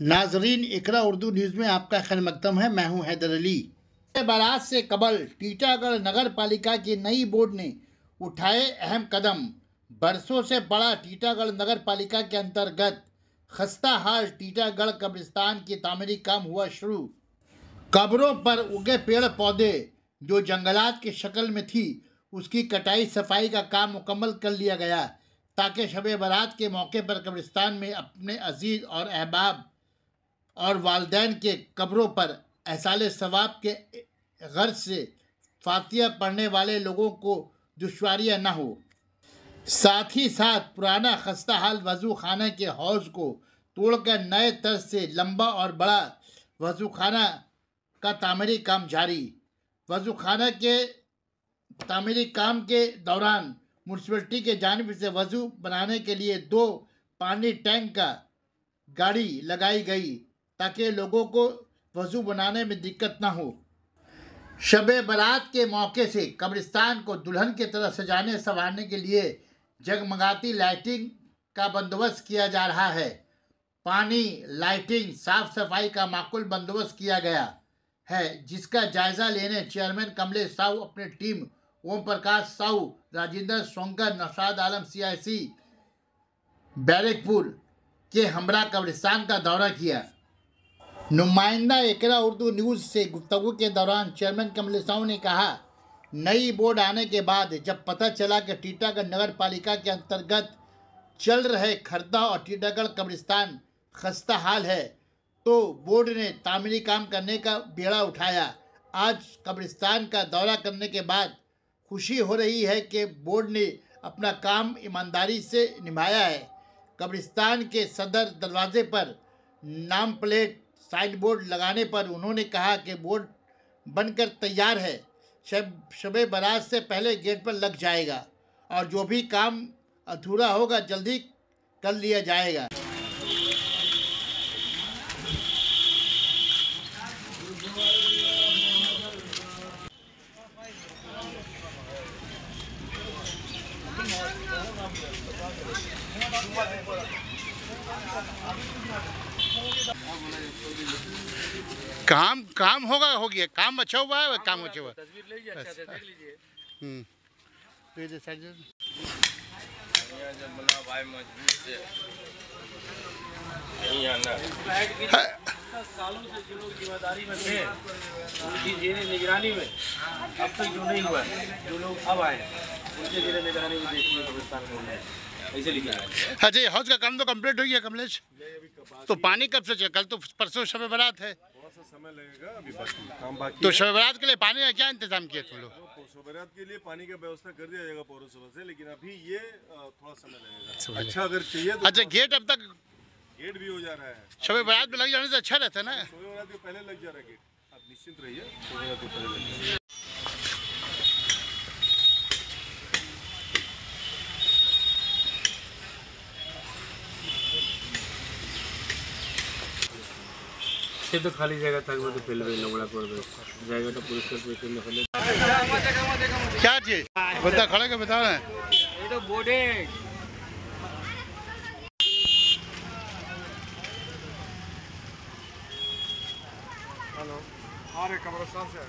नाजरीन, इकरा उर्दू न्यूज़ में आपका खैर मकदम है। मैं हूं हैदर अली। बारात से कबल टीटागढ़ नगर पालिका की नई बोर्ड ने उठाए अहम कदम। बरसों से बड़ा टीटागढ़ नगर पालिका के अंतर्गत खस्ता हाल टीटागढ़ कब्रिस्तान की तामीरी काम हुआ शुरू। कब्रों पर उगे पेड़ पौधे जो जंगलात की शक्ल में थी, उसकी कटाई सफाई का काम मुकम्मल कर लिया गया ताकि शब बारात के मौके पर कब्रिस्तान में अपने अजीज और अहबाब और वालिदैन के कब्रों पर एहसाले सवाब के गर्ज से फातिहा पढ़ने वाले लोगों को दुश्वारियां न हो। साथ ही साथ पुराना खस्ता हाल वज़ू खाना के हौज़ को तोड़कर नए तर्ज से लंबा और बड़ा वज़ू खाना का तामीरी काम जारी। वज़ू खाना के तामीरी काम के दौरान म्यूनसिपलिटी के जानिब से वज़ू बनाने के लिए 2 पानी टैंक का गाड़ी लगाई गई ताकि लोगों को वज़ू बनाने में दिक्कत ना हो। शब बारात के मौके से कब्रिस्तान को दुल्हन की तरह सजाने संवारने के लिए जगमगाती लाइटिंग का बंदोबस्त किया जा रहा है। पानी, लाइटिंग, साफ सफाई का माकूल बंदोबस्त किया गया है, जिसका जायजा लेने चेयरमैन कमलेश साहू अपनी टीम ओम प्रकाश साहू, राजेंद्र सोंकर, नौशाद आलम सियासी बैरकपुर के हमरा कब्रिस्तान का दौरा किया। नुमाइंदा इकरा उर्दू न्यूज़ से गुफ्तगू के दौरान चेयरमैन कमलेश साहू ने कहा, नई बोर्ड आने के बाद जब पता चला कि टीटागढ़ नगर पालिका के अंतर्गत चल रहे खरदा और टीटागढ़ कब्रिस्तान खस्ता हाल है, तो बोर्ड ने तामीरी काम करने का बेड़ा उठाया। आज कब्रिस्तान का दौरा करने के बाद खुशी हो रही है कि बोर्ड ने अपना काम ईमानदारी से निभाया है। कब्रिस्तान के सदर दरवाजे पर नाम प्लेट साइन बोर्ड लगाने पर उन्होंने कहा कि बोर्ड बनकर तैयार है, शब बारात से पहले गेट पर लग जाएगा और जो भी काम अधूरा होगा जल्दी कर लिया जाएगा। काम होगा, हो गया काम, अच्छा हुआ है, काम अच्छा हुआ। तस्वीर लीजिए, अच्छा से देख लीजिए। ये साइड भाई मजबूत से नहीं आना। सालों से जो लोग जिम्मेदारी में थे, उनकी निगरानी में अब तक जो नहीं हुआ है, जो लोग अब आए उनके जिले निगरानी में देखिए कब्रिस्तान में ऐसे लिखा है। हाँ जी, हौज का काम तो कंप्लीट हो गया कमलेश। तो पानी कब से चाहिए? कल तो परसों शब बारात है, थोड़ा सा समय लगेगा, अभी काम बाकी। तो शब बारात के लिए पानी का क्या इंतजाम किया तुम लोग? शब बारात के लिए पानी का व्यवस्था कर दिया जाएगा पौरसभा से, लेकिन अभी ये थोड़ा समय लगेगा। अच्छा अगर चाहिए तो अच्छा, गेट अब तक गेट भी हो जा रहा है। शब बारात में लग जाने से अच्छा रहता है ना। शब बारात के पहले लग जा रहा है गेट, आप निश्चिंत रहिए, शब बारात के पहले लग जाएगा। ये तो खाली जगह था, वो तो पहले लंगड़ा कर दो जाएगा तो पुलिस में पहले क्या चीज बता खड़ा के बता रहे हैं। ये तो बोर्ड है। हेलो, आ रहे कब्रिस्तान से।